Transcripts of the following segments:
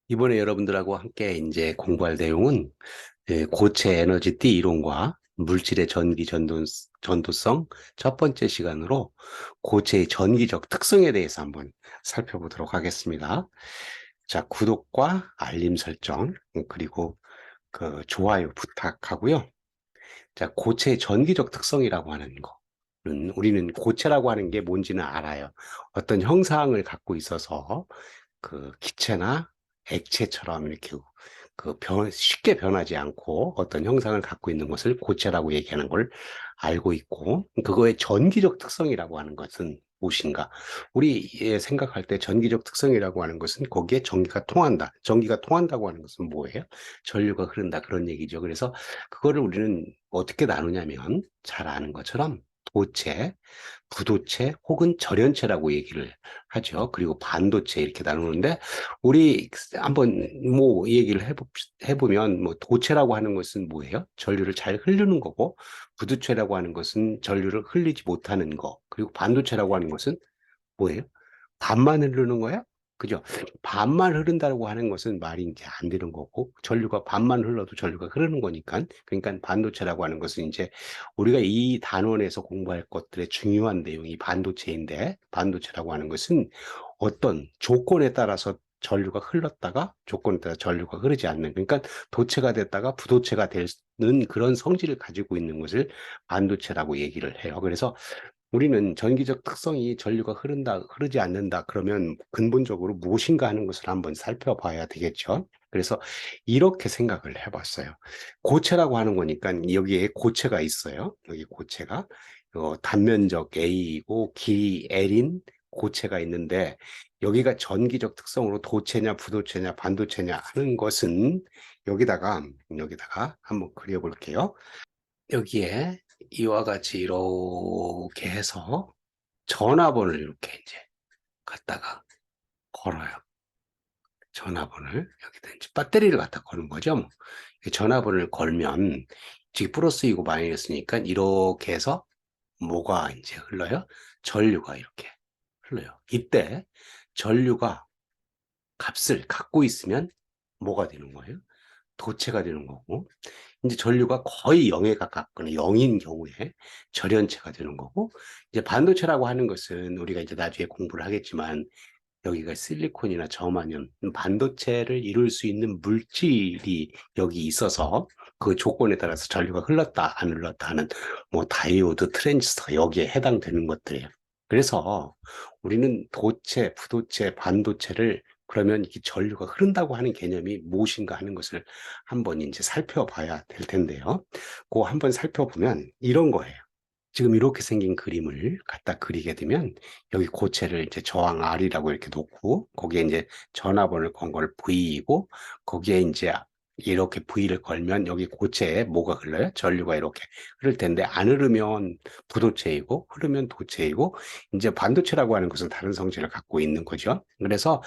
이번에 여러분들하고 함께 이제 공부할 내용은 고체 에너지띠 이론과 물질의 전도성 첫 번째 시간으로 고체의 전기적 특성에 대해서 한번 살펴보도록 하겠습니다. 자, 구독과 알림 설정, 그리고 좋아요 부탁하고요. 자, 고체의 전기적 특성이라고 하는 거는 우리는 고체라고 하는 게 뭔지는 알아요. 어떤 형상을 갖고 있어서 기체나 액체처럼 이렇게 쉽게 변하지 않고 어떤 형상을 갖고 있는 것을 고체라고 얘기하는 걸 알고 있고, 그거의 전기적 특성이라고 하는 것은 무엇인가? 우리 생각할 때 전기적 특성이라고 하는 것은 거기에 전기가 통한다. 전기가 통한다고 하는 것은 뭐예요? 전류가 흐른다. 그런 얘기죠. 그래서 그거를 우리는 어떻게 나누냐면 잘 아는 것처럼 도체, 부도체 혹은 절연체라고 얘기를 하죠. 그리고 반도체 이렇게 나누는데, 우리 한번 뭐 얘기를 해보면, 뭐 도체라고 하는 것은 뭐예요? 전류를 잘 흐르는 거고, 부도체라고 하는 것은 전류를 흘리지 못하는 거, 그리고 반도체라고 하는 것은 뭐예요? 반만 흐르는 거야? 그죠? 반만 흐른다고 하는 것은 말이 이제 안 되는 거고, 전류가 반만 흘러도 전류가 흐르는 거니까. 그러니까 반도체라고 하는 것은 이제 우리가 이 단원에서 공부할 것들의 중요한 내용이 반도체인데, 반도체라고 하는 것은 어떤 조건에 따라서 전류가 흘렀다가 조건에 따라 전류가 흐르지 않는, 그러니까 도체가 됐다가 부도체가 되는 그런 성질을 가지고 있는 것을 반도체라고 얘기를 해요. 그래서 우리는 전기적 특성이 전류가 흐르지 않는다 그러면 근본적으로 무엇인가 하는 것을 한번 살펴봐야 되겠죠. 그래서 이렇게 생각을 해봤어요. 고체라고 하는 거니까 여기에 고체가 있어요. 여기 고체가 단면적 A이고 길이 L인 고체가 있는데, 여기가 전기적 특성으로 도체냐 부도체냐 반도체냐 하는 것은 여기다가 한번 그려볼게요. 여기에 이와 같이 이렇게 해서 전화번호를 이렇게 이제 갖다가 걸어요. 전화번호를 여기다 이제 배터리를 갖다 거는 거죠. 뭐. 전화번호를 걸면 지금 플러스이고 마이너스니까 이렇게 해서 뭐가 이제 흘러요? 전류가 이렇게 흘러요. 이때 전류가 값을 갖고 있으면 뭐가 되는 거예요? 도체가 되는 거고, 이제 전류가 거의 0에 가깝거나 0인 경우에 절연체가 되는 거고, 이제 반도체라고 하는 것은 우리가 이제 나중에 공부를 하겠지만, 여기가 실리콘이나 저마늄, 반도체를 이룰 수 있는 물질이 여기 있어서 그 조건에 따라서 전류가 흘렀다, 안 흘렀다 하는 뭐 다이오드, 트랜지스터 여기에 해당되는 것들이에요. 그래서 우리는 도체, 부도체, 반도체를 그러면 이 전류가 흐른다고 하는 개념이 무엇인가 하는 것을 한번 이제 살펴봐야 될 텐데요. 그거 한번 살펴보면 이런 거예요. 지금 이렇게 생긴 그림을 갖다 그리게 되면 여기 고체를 이제 저항 R이라고 이렇게 놓고 거기에 이제 전화번호를 건 걸 V이고, 거기에 이제 이렇게 V를 걸면 여기 고체에 뭐가 흘러요? 전류가 이렇게 흐를 텐데, 안 흐르면 부도체이고 흐르면 도체이고, 이제 반도체라고 하는 것은 다른 성질을 갖고 있는 거죠. 그래서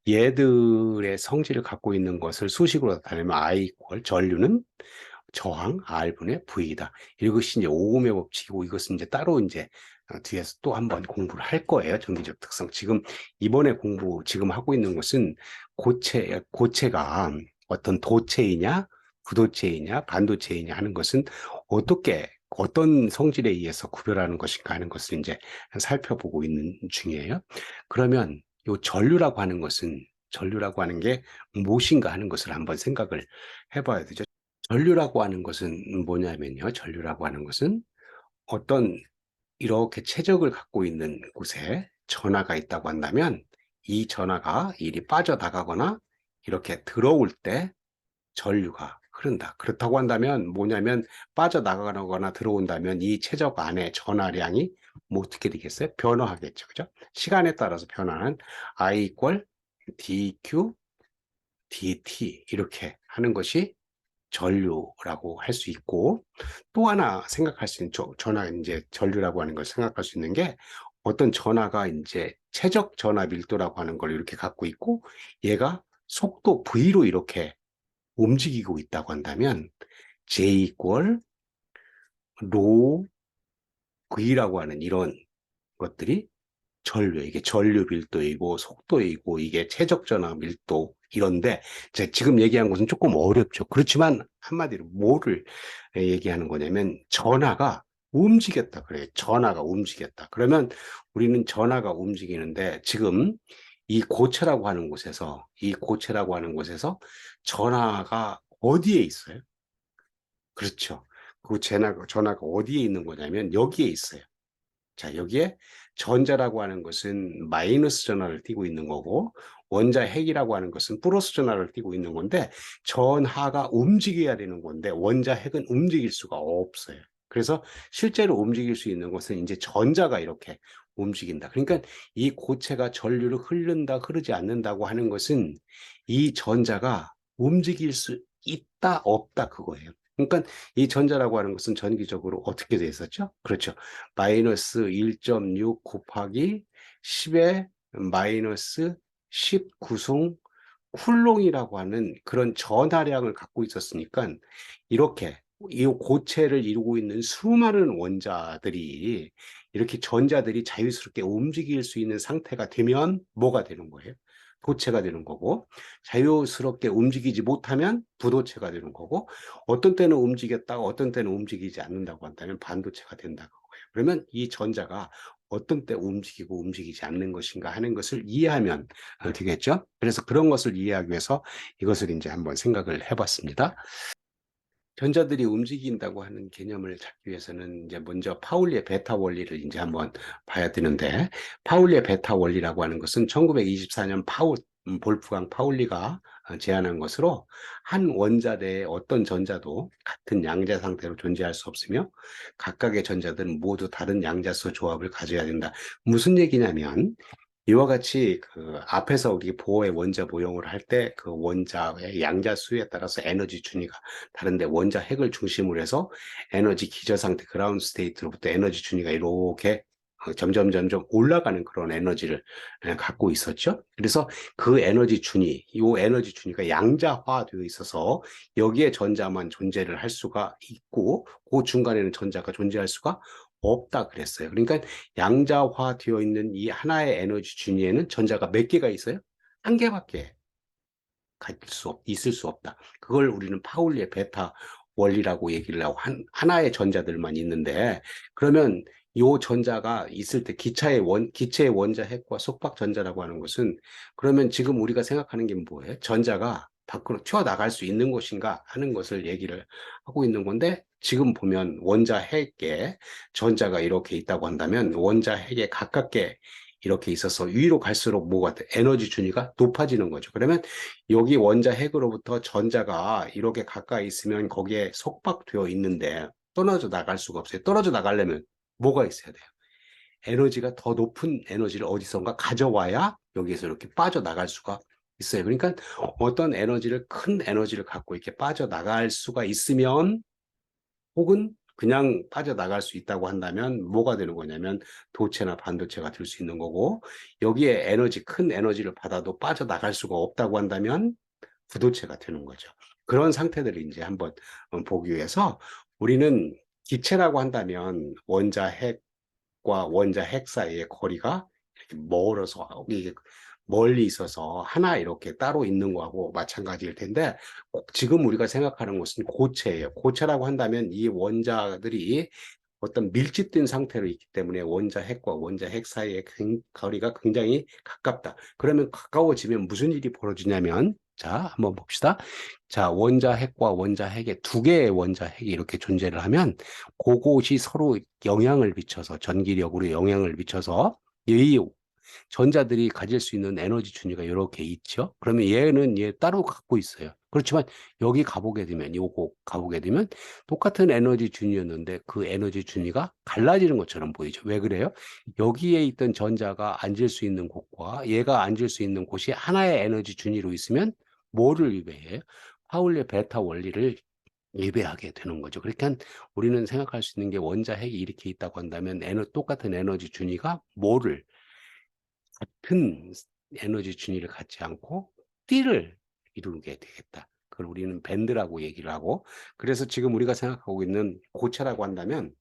얘들의 성질을 갖고 있는 것을 수식으로 나타내면 I 이퀄 전류는 저항 R분의 V다. 이것이 이제 오음의 법칙이고, 이것은 이제 따로 이제 뒤에서 또 한번 공부를 할 거예요. 전기적 특성. 지금 이번에 지금 하고 있는 것은 고체가 어떤 도체이냐, 부도체이냐, 반도체이냐 하는 것은 어떤 성질에 의해서 구별하는 것인가 하는 것을 이제 살펴보고 있는 중이에요. 그러면 이 전류라고 하는 게 무엇인가 하는 것을 한번 생각을 해봐야 되죠. 전류라고 하는 것은 뭐냐면요. 전류라고 하는 것은 어떤 이렇게 최적을 갖고 있는 곳에 전하가 있다고 한다면, 이 전하가 이리 빠져나가거나 이렇게 들어올 때 전류가 흐른다. 그렇다고 한다면 뭐냐면, 빠져나가거나 들어온다면 이 최적 안에 전하량이 뭐 어떻게 되겠어요? 변화하겠죠. 그죠? 시간에 따라서 변하는 I 이퀄 dQ dt 이렇게 하는 것이 전류라고 할 수 있고, 또 하나 생각할 수 있는 이제 전류라고 하는 걸 생각할 수 있는 게, 어떤 전하가 이제 최적 전하 밀도라고 하는 걸 이렇게 갖고 있고, 얘가 속도 V로 이렇게 움직이고 있다고 한다면 J 이퀄 로 V라고 하는 이런 것들이 이게 전류 밀도이고 속도이고 이게 최적 전하 밀도 이런데 제가 지금 얘기한 것은 조금 어렵죠. 그렇지만 한마디로 뭐를 얘기하는 거냐면 전하가 움직였다 그래요. 전하가 움직였다. 그러면 우리는 전하가 움직이는데 지금 이 고체라고 하는 곳에서 전하가 어디에 있어요? 그렇죠. 그 전하가 어디에 있는 거냐면 여기에 있어요. 자, 여기에 전자라고 하는 것은 마이너스 전하를 띠고 있는 거고, 원자 핵이라고 하는 것은 플러스 전하를 띠고 있는 건데, 전하가 움직여야 되는 건데, 원자 핵은 움직일 수가 없어요. 그래서 실제로 움직일 수 있는 것은 이제 전자가 이렇게 움직인다. 그러니까 이 고체가 전류를 흐르지 않는다고 하는 것은 이 전자가 움직일 수 있다, 없다, 그거예요. 그러니까 이 전자라고 하는 것은 전기적으로 어떻게 돼 있었죠? 그렇죠. 마이너스 1.6 곱하기 10의 마이너스 19승 쿨롱이라고 하는 그런 전하량을 갖고 있었으니까 이렇게 이 고체를 이루고 있는 수많은 원자들이 이렇게 전자들이 자유스럽게 움직일 수 있는 상태가 되면 뭐가 되는 거예요? 도체가 되는 거고, 자유스럽게 움직이지 못하면 부도체가 되는 거고, 어떤 때는 움직였다가 어떤 때는 움직이지 않는다고 한다면 반도체가 된다고 거예요. 그러면 이 전자가 어떤 때 움직이고 움직이지 않는 것인가 하는 것을 이해하면 되겠죠. 그래서 그런 것을 이해하기 위해서 이것을 이제 한번 생각을 해봤습니다. 전자들이 움직인다고 하는 개념을 찾기 위해서는 이제 먼저 파울리의 베타 원리를 이제 한번 봐야 되는데, 파울리의 베타 원리라고 하는 것은 1924년 볼프강 파울리가 제안한 것으로 한 원자 내에 어떤 전자도 같은 양자 상태로 존재할 수 없으며 각각의 전자들은 모두 다른 양자수 조합을 가져야 된다. 무슨 얘기냐면 이와 같이 그 앞에서 우리 보호의 원자 모형을 할 때 그 원자의 양자 수에 따라서 에너지 준위가 다른데 원자 핵을 중심으로 해서 에너지 기저 상태 그라운드 스테이트로부터 에너지 준위가 이렇게 점점 올라가는 그런 에너지를 갖고 있었죠. 그래서 그 이 에너지 준위가 양자화되어 있어서 여기에 전자만 존재를 할 수가 있고 그 중간에는 전자가 존재할 수가 없다 그랬어요. 그러니까 양자화되어 있는 이 하나의 에너지 준위에는 전자가 몇 개가 있어요? 한 개밖에 있을 수 없다. 그걸 우리는 파울리의 베타 원리라고 얘기를 하고 하나의 전자들만 있는데 그러면 이 전자가 있을 때 기체의 원자 핵과 속박 전자라고 하는 것은 그러면 지금 우리가 생각하는 게 뭐예요? 전자가 밖으로 튀어나갈 수 있는 것인가 하는 것을 얘기를 하고 있는 건데 지금 보면 원자 핵에 전자가 이렇게 있다고 한다면 원자 핵에 가깝게 이렇게 있어서 위로 갈수록 뭐가 돼? 에너지 준위가 높아지는 거죠. 그러면 여기 원자 핵으로부터 전자가 이렇게 가까이 있으면 거기에 속박되어 있는데 떨어져 나갈 수가 없어요. 떨어져 나가려면 뭐가 있어야 돼요? 에너지가 더 높은 에너지를 어디선가 가져와야 여기에서 이렇게 빠져나갈 수가 있어요. 그러니까 어떤 큰 에너지를 갖고 이렇게 빠져나갈 수가 있으면 혹은 그냥 빠져나갈 수 있다고 한다면 뭐가 되는 거냐면 도체나 반도체가 될 수 있는 거고 여기에 큰 에너지를 받아도 빠져나갈 수가 없다고 한다면 부도체가 되는 거죠. 그런 상태들을 이제 한번 보기 위해서 우리는 기체라고 한다면 원자 핵 사이의 거리가 이렇게 멀어서 이게 멀리 있어서 하나 이렇게 따로 있는 거하고 마찬가지일 텐데 지금 우리가 생각하는 것은 고체예요. 고체라고 한다면 이 원자들이 어떤 밀집된 상태로 있기 때문에 원자 핵과 원자 핵 사이의 거리가 굉장히 가깝다. 그러면 가까워지면 무슨 일이 벌어지냐면 자, 한번 봅시다. 자, 원자 핵과 원자 핵의 두 개의 원자 핵이 이렇게 존재를 하면 그곳이 서로 영향을 미쳐서 전기력으로 영향을 미쳐서 이 전자들이 가질 수 있는 에너지 준위가 이렇게 있죠. 그러면 얘는 얘 따로 갖고 있어요. 그렇지만 여기 가보게 되면 요거 가보게 되면 똑같은 에너지 준위였는데 그 에너지 준위가 갈라지는 것처럼 보이죠. 왜 그래요? 여기에 있던 전자가 앉을 수 있는 곳과 얘가 앉을 수 있는 곳이 하나의 에너지 준위로 있으면 뭐를 위배해요? 파울의 베타 원리를 예배하게 되는 거죠. 그러니까 우리는 생각할 수 있는 게 원자 핵이 이렇게 있다고 한다면 똑같은 에너지 준위가 뭐를 같은 에너지 준위를 갖지 않고 띠를 이루게 되겠다. 그걸 우리는 밴드라고 얘기를 하고 그래서 지금 우리가 생각하고 있는 고체라고 한다면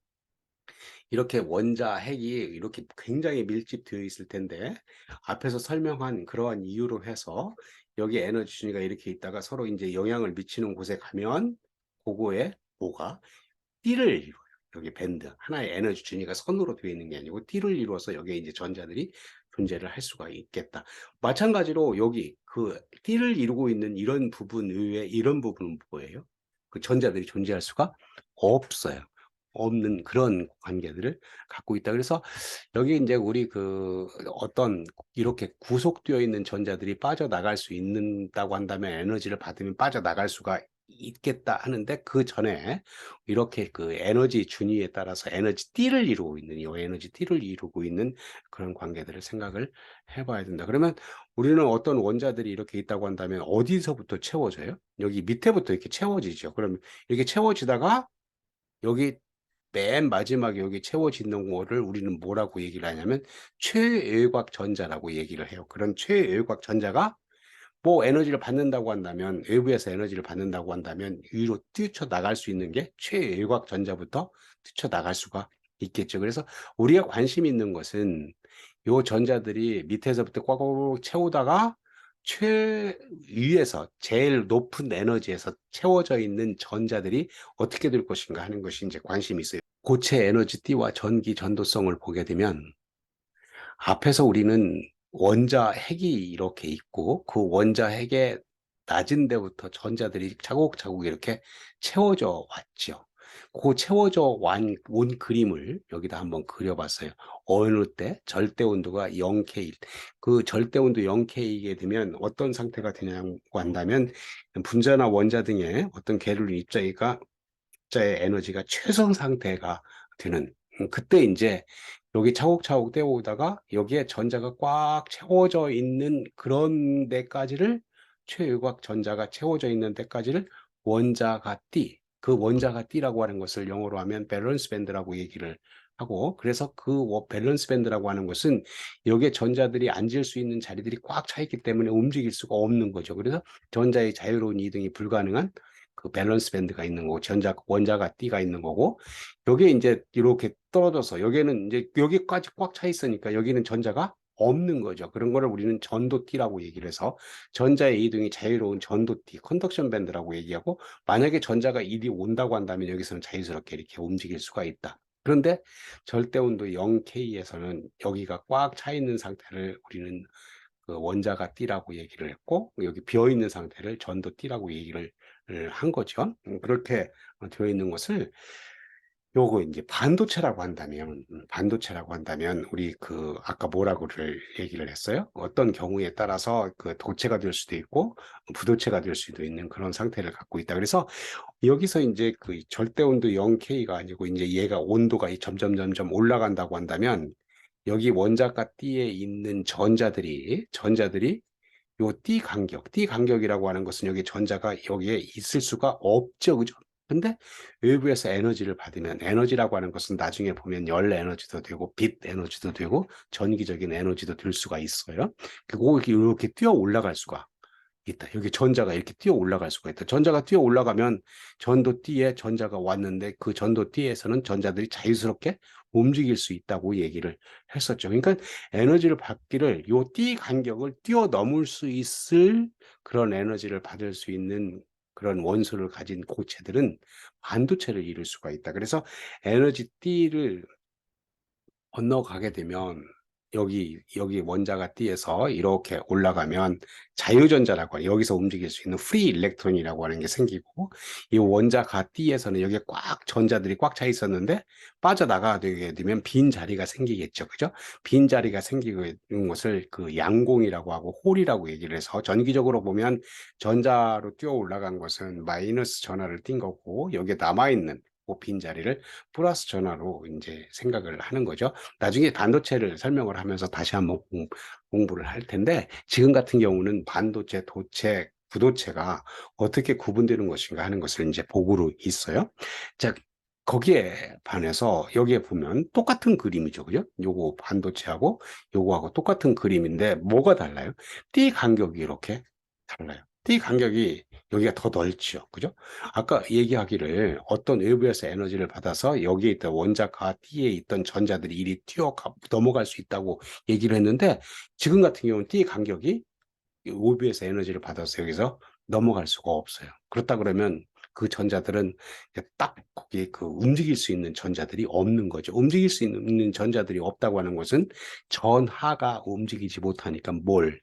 이렇게 원자 핵이 이렇게 굉장히 밀집되어 있을 텐데 앞에서 설명한 그러한 이유로 해서 여기 에너지 준위가 이렇게 있다가 서로 이제 영향을 미치는 곳에 가면 그거에 뭐가 띠를 이루어요. 여기 밴드 하나의 에너지 준위가 선으로 되어 있는 게 아니고 띠를 이루어서 여기에 이제 전자들이 존재를 할 수가 있겠다. 마찬가지로 여기 그 띠를 이루고 있는 이런 부분 외에 이런 부분은 뭐예요? 그 전자들이 존재할 수가 없어요. 없는 그런 관계들을 갖고 있다. 그래서 여기 이제 우리 그 어떤 이렇게 구속되어 있는 전자들이 빠져나갈 수 있는다고 한다면 에너지를 받으면 빠져나갈 수가 있겠다 하는데 그 전에 이렇게 그 에너지 준위에 따라서 에너지 띠를 이루고 있는 이 에너지 띠를 이루고 있는 그런 관계들을 생각을 해봐야 된다. 그러면 우리는 어떤 원자들이 이렇게 있다고 한다면 어디서부터 채워져요? 여기 밑에부터 이렇게 채워지죠. 그럼 이렇게 채워지다가 여기 맨 마지막에 여기 채워지는 거를 우리는 뭐라고 얘기를 하냐면 최외곽 전자라고 얘기를 해요. 그런 최외곽 전자가 뭐 에너지를 받는다고 한다면 외부에서 에너지를 받는다고 한다면 위로 뛰쳐나갈 수 있는 게 최외곽 전자부터 뛰쳐나갈 수가 있겠죠. 그래서 우리가 관심 있는 것은 요 전자들이 밑에서부터 꽉꽉 채우다가 최위에서 제일 높은 에너지에서 채워져 있는 전자들이 어떻게 될 것인가 하는 것이 이제 관심이 있어요. 고체 에너지 띠와 전기 전도성을 보게 되면 앞에서 우리는 원자 핵이 이렇게 있고 그 원자 핵의 낮은 데부터 전자들이 차곡차곡 이렇게 채워져 왔죠. 그 채워져 온 그림을 여기다 한번 그려봤어요. 어느 때 절대 온도가 0K, 그 절대 온도 0K이게 되면 어떤 상태가 되냐고 한다면 분자나 원자 등의 어떤 계를 입자가 자의 에너지가 최선 상태가 되는 그때 이제 여기 차곡차곡 떼어오다가 여기에 전자가 꽉 채워져 있는 그런 데까지를 최유곽 전자가 채워져 있는 데까지를 원자가 띠, 그 원자가 띠라고 하는 것을 영어로 하면 밸런스 밴드라고 얘기를 하고 그래서 그 밸런스 밴드라고 하는 것은 여기에 전자들이 앉을 수 있는 자리들이 꽉 차 있기 때문에 움직일 수가 없는 거죠. 그래서 전자의 자유로운 이동이 불가능한 그 밸런스 밴드가 있는 거고 원자가 띠가 있는 거고 여기에 이제 이렇게 떨어져서 여기는 이제 여기까지 꽉 차 있으니까 여기는 전자가 없는 거죠. 그런 거를 우리는 전도띠라고 얘기를 해서 전자의 이동이 자유로운 전도띠, 컨덕션 밴드라고 얘기하고 만약에 전자가 이리 온다고 한다면 여기서는 자유스럽게 이렇게 움직일 수가 있다. 그런데 절대 온도 0K에서는 여기가 꽉 차 있는 상태를 우리는 그 원자가 띠라고 얘기를 했고 여기 비어 있는 상태를 전도띠라고 얘기를 한 거죠. 그렇게 되어 있는 것을 요거 이제 반도체라고 한다면 우리 그 아까 뭐라고를 얘기를 했어요? 어떤 경우에 따라서 그 도체가 될 수도 있고 부도체가 될 수도 있는 그런 상태를 갖고 있다. 그래서 여기서 이제 그 절대 온도 0K가 아니고 이제 얘가 온도가 점점 올라간다고 한다면 여기 원자가 띠에 있는 전자들이 요 띠 간격이라고 하는 것은 여기 전자가 여기에 있을 수가 없죠. 그죠? 근데 외부에서 에너지를 받으면 에너지라고 하는 것은 나중에 보면 열 에너지도 되고 빛 에너지도 되고 전기적인 에너지도 될 수가 있어요. 그리고 이렇게 뛰어 올라갈 수가 있다. 여기 전자가 이렇게 뛰어 올라갈 수가 있다. 전자가 뛰어 올라가면 전도띠에 전자가 왔는데 그 전도띠에서는 전자들이 자유스럽게 움직일 수 있다고 얘기를 했었죠. 그러니까 에너지를 받기를 요 띠 간격을 뛰어넘을 수 있을 그런 에너지를 받을 수 있는 그런 원소를 가진 고체들은 반도체를 이룰 수가 있다. 그래서 에너지 띠를 건너가게 되면 여기 원자가 띠에서 이렇게 올라가면 자유전자라고 해요. 여기서 움직일 수 있는 프리 일렉트론이라고 하는 게 생기고 이 원자가 띠에서는 여기에 꽉 전자들이 꽉 차 있었는데 빠져나가게 되면 빈 자리가 생기겠죠. 그죠? 빈 자리가 생기는 것을 그 양공이라고 하고 홀이라고 얘기를 해서 전기적으로 보면 전자로 뛰어 올라간 것은 마이너스 전하를 띈 거고 여기에 남아있는 그 빈 자리를 플러스 전하로 이제 생각을 하는 거죠. 나중에 반도체를 설명을 하면서 다시 한번 공부를 할 텐데 지금 같은 경우는 반도체, 도체, 부도체가 어떻게 구분되는 것인가 하는 것을 이제 보고로 있어요. 자, 거기에 반해서 여기에 보면 똑같은 그림이죠. 그죠? 요거 반도체하고 요거하고 똑같은 그림인데 뭐가 달라요? 띠 간격이 이렇게 달라요. 띠 간격이 여기가 더 넓죠. 그죠? 아까 얘기하기를 어떤 외부에서 에너지를 받아서 여기에 있던 원자가 T에 있던 전자들이 이리 넘어갈 수 있다고 얘기를 했는데 지금 같은 경우는 T 간격이 오비에서 에너지를 받아서 여기서 넘어갈 수가 없어요. 그렇다 그러면 그 전자들은 딱 거기에 그 움직일 수 있는 전자들이 없는 거죠. 움직일 수 있는 전자들이 없다고 하는 것은 전하가 움직이지 못하니까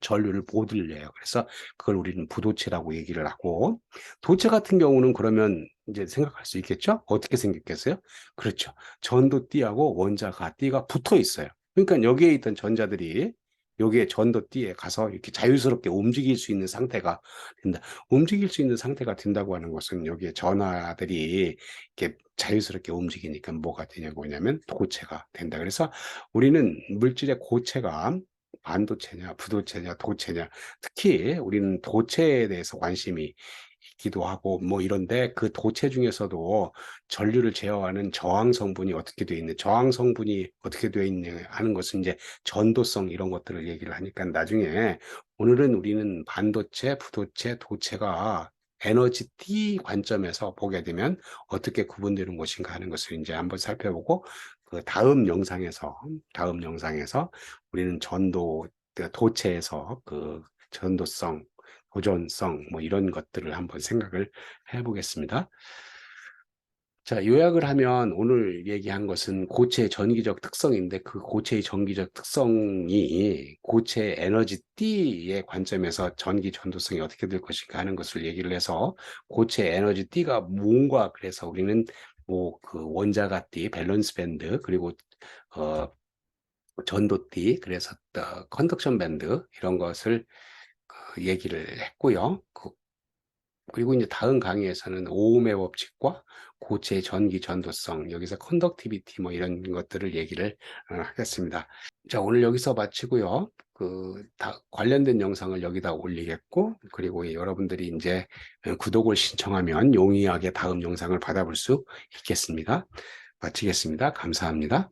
전류를 못 올려요. 그래서 그걸 우리는 부도체라고 얘기를 하고, 도체 같은 경우는 그러면 이제 생각할 수 있겠죠? 어떻게 생겼겠어요? 그렇죠. 전도띠하고 원자가 붙어 있어요. 그러니까 여기에 있던 전자들이 여기에 전도띠에 가서 이렇게 자유스럽게 움직일 수 있는 상태가 된다. 움직일 수 있는 상태가 된다고 하는 것은 여기에 전하들이 이렇게 자유스럽게 움직이니까 뭐가 되냐고 하냐면 도체가 된다. 그래서 우리는 물질의 고체가 반도체냐, 부도체냐, 도체냐, 특히 우리는 도체에 대해서 관심이 있기도 하고 뭐 이런데, 그 도체 중에서도 전류를 제어하는 저항 성분이 어떻게 되어 있는, 저항 성분이 어떻게 되어 있냐 하는 것은 이제 전도성 이런 것들을 얘기를 하니까, 나중에 오늘은 우리는 반도체, 부도체, 도체가 에너지 T 관점에서 보게 되면 어떻게 구분되는 것인가 하는 것을 이제 한번 살펴보고, 그 다음 영상에서 우리는 도체에서 그 전도성, 보존성 뭐 이런 것들을 한번 생각을 해보겠습니다. 자, 요약을 하면 오늘 얘기한 것은 고체의 전기적 특성인데, 그 고체의 전기적 특성이 고체 에너지 D의 관점에서 전기 전도성이 어떻게 될 것인가 하는 것을 얘기를 해서, 고체 에너지 D가 뭔가, 그래서 우리는 뭐 그 원자가 D, 밸런스 밴드, 그리고 어 전도 D, 그래서 컨덕션 밴드 이런 것을 얘기를 했고요. 그리고 이제 다음 강의에서는 오음의 법칙과 고체의 전기 전도성, 여기서 컨덕티비티 뭐 이런 것들을 얘기를 하겠습니다. 자, 오늘 여기서 마치고요. 관련된 영상을 여기다 올리겠고, 그리고 여러분들이 이제 구독을 신청하면 용이하게 다음 영상을 받아볼 수 있겠습니다. 마치겠습니다. 감사합니다.